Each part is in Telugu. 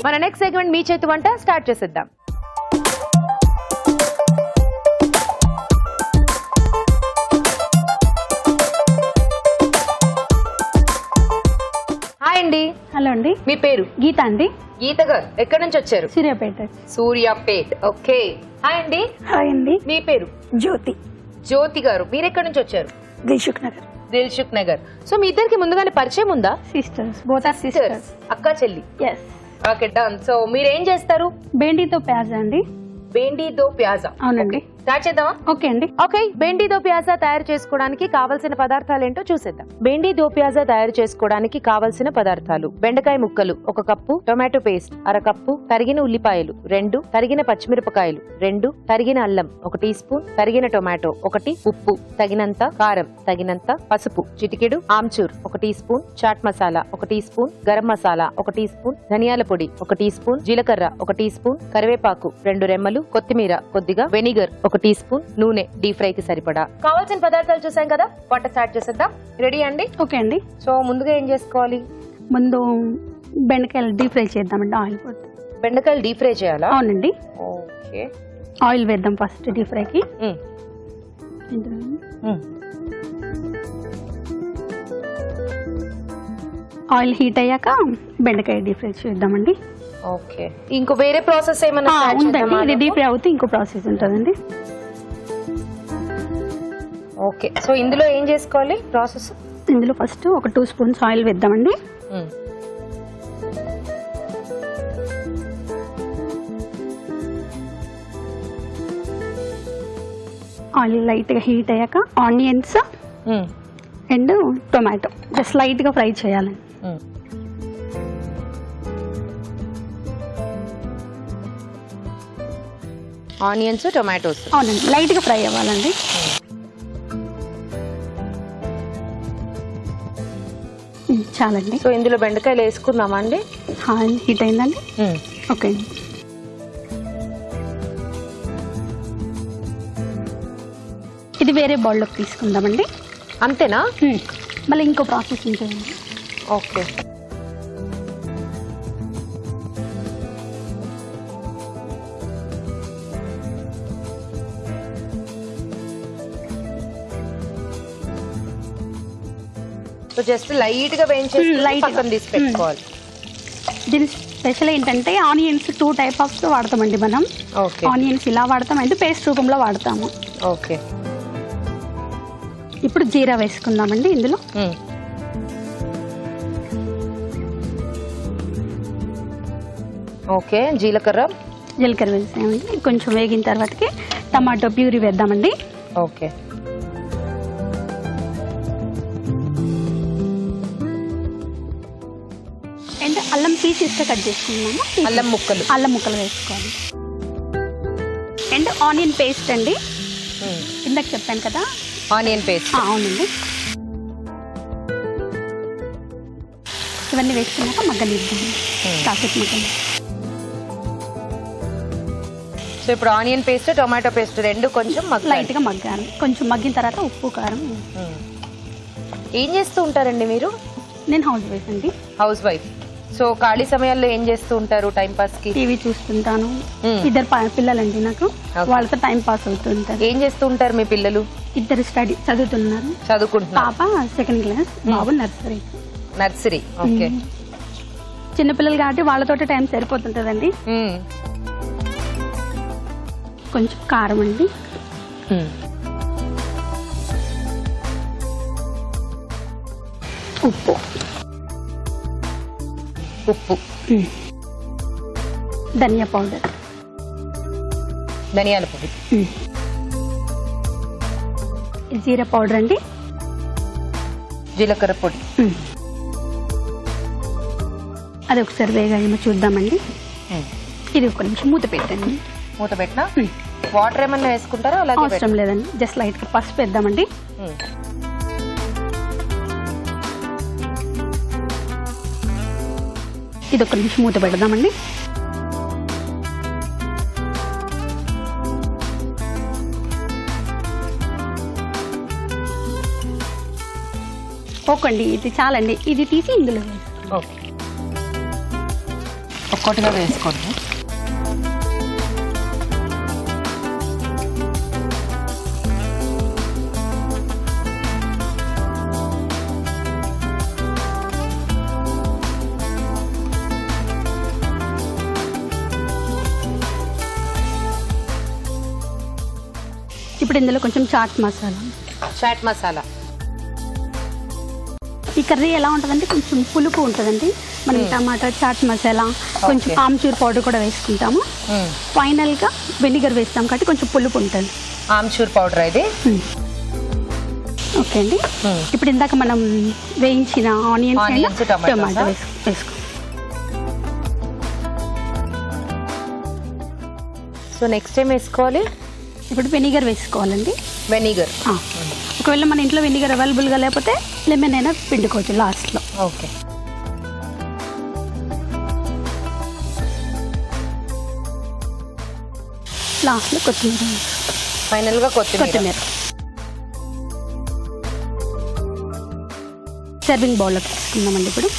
మన నెక్స్ట్ సెగ్మెంట్ మీ చేతి వంట స్టార్ట్ చేసేద్దాం. హాయ్ అండి. హలో అండి. మీ పేరు? గీత అండి. గీత గారు ఎక్కడి నుంచి వచ్చారు? సూర్యాపేట. సూర్యాపేట్. ఓకే. హాయ్ అండి. హాయ్ అండి. మీ పేరు? జ్యోతి. జ్యోతి గారు మీరు ఎక్కడి నుంచి వచ్చారు? Dilsukhnagar. Dilsukhnagar. So మీ ఇద్దరికి ముందుగానే పరిచయం ఉందా? Sisters, both are sisters. అక్క చెల్లి. ఎస్. Okay done. సో మీరు ఏం చేస్తారు? బెండితో ప్యాజ్ అండి. బెండి దో ప్యాజా. అవునండి. స్టార్ట్ చేద్దామా? ఓకే అండి. ఓకే. బెండి దో ప్యాజా తయారు చేసుకోవడానికి కావలసిన పదార్థాలు ఏంటో చూసేద్దాం. బెండి దో ప్యాజా తయారు చేసుకోవడానికి కావలసిన పదార్థాలు: బెండకాయ ముక్కలు 1 కప్పు, టొమాటో పేస్ట్ 1/2 కప్పు, తరిగిన ఉల్లిపాయలు 2, తరిగిన పచ్చిమిరపకాయలు 2, తరిగిన అల్లం 1 టీ స్పూన్, తరిగిన టొమాటో 1, ఉప్పు తగినంత, కారం తగినంత, పసుపు చిటికెడు, amchur 1 teaspoon, chaat masala 1 teaspoon, garam masala 1 teaspoon, ధనియాల పొడి 1 టీ స్పూన్, జీలకర్ర 1 టీ స్పూన్, కరివేపాకు 2 రెమ్మలు, కొత్తిమీర కొద్దిగా, వెనిగర్ 1 టీ స్పూన్, నూనె డీప్ ఫ్రై కి సరిపడా. కావాల్సిన పదార్థాలు చూసాం కదా, వంట స్టార్ట్ చేసేద్దాం. రెడీ అండి? ఓకే అండి. సో ముందుగా ఏం చేసుకోవాలి? ముందు బెండకాయలు డీప్ ఫ్రై చేద్దామండి. ఆయిల్ పోతే. బెండకాయలు డీప్ ఫ్రై చేయాలా? అవునండి. ఓకే. ఆయిల్ వేద్దాం ఫస్ట్ డీప్ ఫ్రై కి. ఆయిల్ హీట్ అయ్యాక బెండకాయ డీప్ ఫ్రై చేద్దామండి. ఓకే. ఇంకో వేరే ప్రాసెస్ ఏమైనా ఉందండి? ఇది డీప్ ఫ్రై అవుతే ఇంకో ప్రాసెస్ ఉంటుందండి. ఓకే. సో ఇందులో ఏం చేసుకోవాలి ప్రాసెస్? ఇందులో ఫస్ట్ ఒక 2 స్పూన్స్ ఆయిల్ వేద్దామండి. ఆయిల్ లైట్ గా హీట్ అయ్యాక onions and tomato just light గా ఫ్రై చేయాలండి. Onions, tomatoes. అవునండి, లైట్ గా ఫ్రై అవ్వాలండి. చాలండి. సో ఇందులో బెండకాయలు వేసుకుందామా అండి? హీట్ అయిందండి. ఓకే. ఇది వేరే బౌల్లోకి తీసుకుందామండి. అంతేనా? మళ్ళీ ఇంకో ప్రాసెస్ ఉంటుంది. ఓకే. సో జస్ట్ లైట్ గా వేయించేసి పక్కన తీసి పెట్టుకోవాలి. దీని స్పెషల్ ఏంటంటే ఆనియన్స్ 2 టైప్ ఆఫ్ వాడతామండి మనం. ఆనియన్స్ ఇలా వాడతాం అంటే పేస్ట్ రూపంలో వాడతాము. ఓకే. ఇప్పుడు జీరా వేసుకుందామండి ఇందులో. ఓకే. జీలకర్ర వేసామండి. కొంచెం వేగిన తర్వాతకి టమాటో ప్యూరీ వేద్దామండి. ఓకే. అండ్ అల్లం పీసెస్ కట్ చేసుకున్నాము. అల్లం ముక్కలు వేసుకోవాలి. అండ్ ఆనియన్ పేస్ట్ అండి. ఇందాక చెప్పాను కదా ఆనియన్ పేస్ట్. అవునండి. ఇవన్నీ వేసుకున్నాక మగ్గనిద్దాం. కాసేపు మగ్గని. సో ఇప్పుడు ఆనియన్ పేస్ట్, టొమాటో పేస్ట్ రెండు కొంచెం లైట్ గా మగ్గాలి. కొంచెం మగ్గిన తర్వాత ఉప్పు, కారం. ఏం చేస్తూ ఉంటారండి మీరు? నేను హౌస్ వైఫ్ అండి. House wife. సో ఖాళీ సమయాల్లో ఏం చేస్తూ ఉంటారు టైం పాస్ కి? టీవీ చూస్తుంటాను. 2 పిల్లలండి నాకు. వాళ్ళతో టైం పాస్ అవుతుంటారు. ఏం చేస్తూ ఉంటారు మీ పిల్లలు? 2 చదువుతున్నారు. చదువుకుంటున్నారు. పాప 2nd క్లాస్, బాబు నర్సరీ. ఓకే. చిన్నపిల్లలు కాబట్టి వాళ్ళతో టైం సరిపోతుంటదండి. కొంచెం కారం అండి. ఉప్పు. ధనియాల పొడి. జీరా పౌడర్ అండి. జీలకర్ర పొడి. అది ఒకసారి వేగాయేమో చూద్దామండి. ఇది ఒక నిమిషం మూత పెట్టండి. మూత పెట్టినా వాటర్ ఏమన్నా వేసుకుంటారా? అలాగే అవసరం లేదండి. జస్ట్ లైట్ గా పసుపు వేద్దామండి. ఇది ఒక నిమిషం మూత పెడదామండి. ఓకండి ఇది చాలండి, ఇది తీసి ఇందులో ఓకే, ఒక్కొక్కటిగా వేసుకోండి. ఇప్పుడు ఇందులో కొంచెం చాట్ మసాలా. చాట్ మసాలా. ఈ కర్రీ ఎలా ఉంటుందంటే కొంచెం పులుపు ఉంటుందండి. మనం టమాటా, చాట్ మసాలా, కొంచెం ఆమ్చూర్ పౌడర్ కూడా వేసుకుంటాము. ఫైనల్గా వెనిగర్ వేస్తాం కాబట్టి కొంచెం పులుపు ఉంటుంది. ఆమ్చూర్ పౌడర్ ఇది. ఓకే అండి. ఇప్పుడు ఇందాక మనం వేయించిన ఆనియన్స్ టమాటో వేసుకో. సో నెక్స్ట్ ఏం వేసుకోవాలి? ఇప్పుడు వెనిగర్ వేసుకోవాలండి. వెనిగర్. ఒకవేళ మన ఇంట్లో వెనిగర్ అవైలబుల్గా లేకపోతే లెమన్ అయినా పిండుకోవచ్చు లాస్ట్లో. ఓకే. లాస్ట్లో కొత్తిమీర. ఫైనల్గా కొత్తిమీర. సర్వింగ్ బౌల్లో తీసుకుందామండి ఇప్పుడు.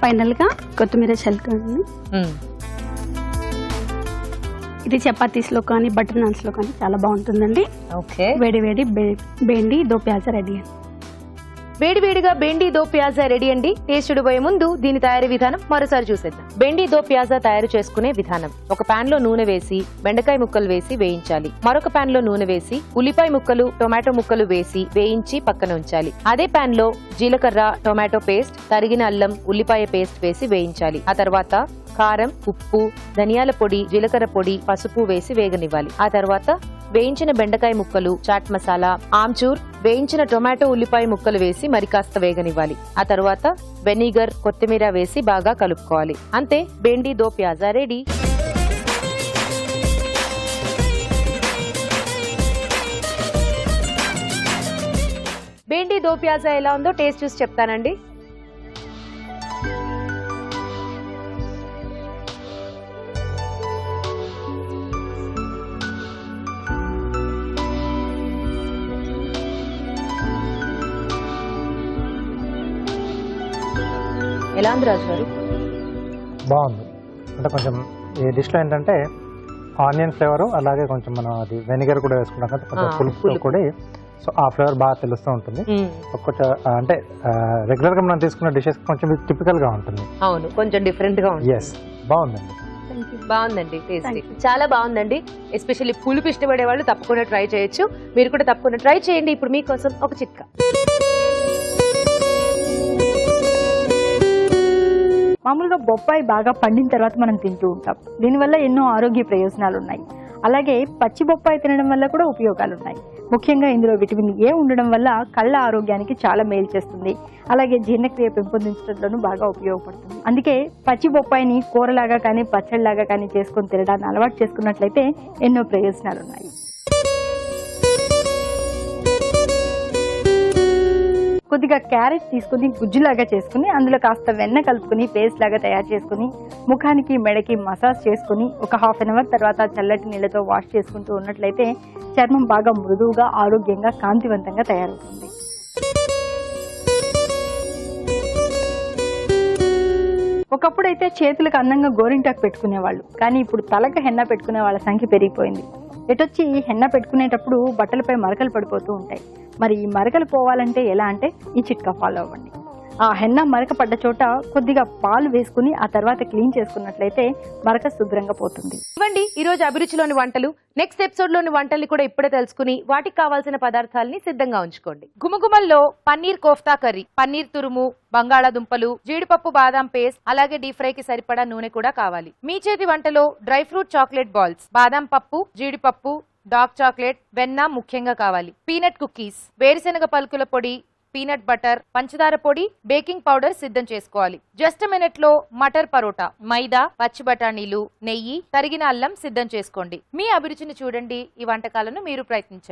ఫైనల్గా కొత్తిమీర చల్లుకోండి. ఇది చపాతీస్లో కానీ బటర్ నాన్స్లో కానీ చాలా బాగుంటుందండి. ఓకే. వేడి వేడి బెండి దో ప్యాజా రెడీ. వేడివేడిగా బెండి దో ప్యాజా రెడీ అండి. టేస్ట్ చూడబోయే ముందు దీని తయారీ విధానం మరోసారి చూసేద్దాం. బెండి దో ప్యాజా తయారు చేసుకునే విధానం: ఒక పాన్ లో నూనె వేసి బెండకాయ ముక్కలు వేసి వేయించాలి. మరొక పాన్ లో నూనె వేసి ఉల్లిపాయ ముక్కలు, టొమాటో ముక్కలు వేసి వేయించి పక్కన ఉంచాలి. అదే పాన్ లో జీలకర్ర, టొమాటో పేస్ట్, తరిగిన అల్లం, ఉల్లిపాయ పేస్ట్ వేసి వేయించాలి. ఆ తర్వాత కారం, ఉప్పు, ధనియాల పొడి, జీలకర్ర పొడి, పసుపు వేసి వేగనివ్వాలి. ఆ తర్వాత వేయించిన బెండకాయ ముక్కలు, చాట్ మసాలా, ఆమ్చూర్, వేయించిన టొమాటో, ఉల్లిపాయ ముక్కలు వేసి మరి కాస్త వేగనివ్వాలి. ఆ తర్వాత వెనిగర్, కొత్తిమీర వేసి బాగా కలుపుకోవాలి. అంతే, బెండి దో ప్యాజా రెడీ. బెండి దో ప్యాజా ఎలా ఉందో టేస్ట్ చూసి చెప్తానండి. ఎలా ఉంది రాజు గారు? బాగుంది. అంటే కొంచెం ఈ డిష్లో ఏంటంటే ఆనియన్ ఫ్లేవరు, అలాగే కొంచెం మనం అది వెనిగర్ కూడా వేసుకున్నాం కదా, కొంచెం పులుపు కూడా, సో ఆ ఫ్లేవర్ బాగా తెలుస్తూ ఉంటుంది. కొంచెం అంటే రెగ్యులర్గా మనం తీసుకున్న డిషెస్ కొంచెం టిపికల్గా ఉంటుంది. అవును, కొంచెం డిఫరెంట్గా ఉంటుంది. ఎస్, బాగుందండి. బాగుందండి, టేస్ట్ చాలా బాగుందండి. ఎస్పెషల్లీ పులుపు ఇష్టపడే వాళ్ళు తప్పకుండా ట్రై చేయొచ్చు. మీరు కూడా తప్పకుండా ట్రై చేయండి. ఇప్పుడు మీకోసం ఒక చిట్కా. మామూలుగా బొప్పాయి బాగా పండిన తర్వాత మనం తింటూ ఉంటాం. దీనివల్ల ఎన్నో ఆరోగ్య ప్రయోజనాలు ఉన్నాయి. అలాగే పచ్చి బొప్పాయి తినడం వల్ల కూడా ఉపయోగాలు ఉన్నాయి. ముఖ్యంగా ఇందులో విటమిన్ ఏ ఉండడం వల్ల కళ్ళ ఆరోగ్యానికి చాలా మేలు చేస్తుంది. అలాగే జీర్ణక్రియ పెంపొందించడంలోనూ బాగా ఉపయోగపడుతుంది. అందుకే పచ్చి బొప్పాయిని కూరలాగా కానీ పచ్చడిలాగా కానీ చేసుకొని తినడాన్ని అలవాటు చేసుకున్నట్లయితే ఎన్నో ప్రయోజనాలు ఉన్నాయి. కొద్దిగా క్యారెట్ తీసుకుని గుజ్జులాగా చేసుకుని అందులో కాస్త వెన్న కలుపుకుని పేస్ట్ లాగా తయారు చేసుకుని ముఖానికి, మెడకి మసాజ్ చేసుకుని ఒక హాఫ్ అన్ అవర్ తర్వాత చల్లటి నీళ్ళతో వాష్ చేసుకుంటూ ఉన్నట్లయితే చర్మం బాగా మృదువుగా, ఆరోగ్యంగా, కాంతివంతంగా తయారవుతుంది. ఒకప్పుడైతే చేతులకు అందంగా గోరింటాకు పెట్టుకునేవాళ్ళు, కానీ ఇప్పుడు తలకు హెన్న పెట్టుకునే వాళ్ళ సంఖ్య పెరిగిపోయింది. ఎటొచ్చి హెన్న పెట్టుకునేటప్పుడు బట్టలపై మరకలు పడిపోతూ ఉంటాయి. మరి ఈ మరకలు పోవాలంటే ఎలా అంటే ఈ చిట్కా ఫాలో అవ్వండి. ఆ హెన్న మరక పడ్డ చోట కొద్దిగా పాలు వేసుకుని ఆ తర్వాత క్లీన్ చేసుకున్నట్లయితే మరక శుభ్రంగా పోతుంది. ఇవ్వండి ఈ రోజు అభిరుచిలోని వంటలు. నెక్స్ట్ ఎపిసోడ్ లోని వంటల్ని కూడా ఇప్పుడే తెలుసుకుని వాటికి కావాల్సిన పదార్థాలని సిద్ధంగా ఉంచుకోండి. గుమగుమల్లో పన్నీర్ కోఫ్తా కర్రీ, పన్నీర్ తురుము, బంగాళాదుంపలు, జీడిపప్పు, బాదాం పేస్ట్, అలాగే డీప్ ఫ్రై కి సరిపడా నూనె కూడా కావాలి. మీ చేతి వంటలో డ్రై ఫ్రూట్ చాక్లెట్ బాల్స్, బాదాం పప్పు, జీడిపప్పు, డార్క్ చాక్లెట్, వెన్న ముఖ్యంగా కావాలి. పీనట్ కుకీస్, వేరుశెనగ పలుకుల పొడి, పీనట్ బటర్, పంచదార పొడి, బేకింగ్ పౌడర్ సిద్ధం చేసుకోవాలి. జస్ట్ మినిట్ లో మటర్ పరోటా, మైదా, పచ్చి బఠానీలు, నెయ్యి, తరిగిన అల్లం సిద్ధం చేసుకోండి. మీ అభిరుచిని చూడండి. ఈ వంటకాలను మీరు ప్రయత్నించండి.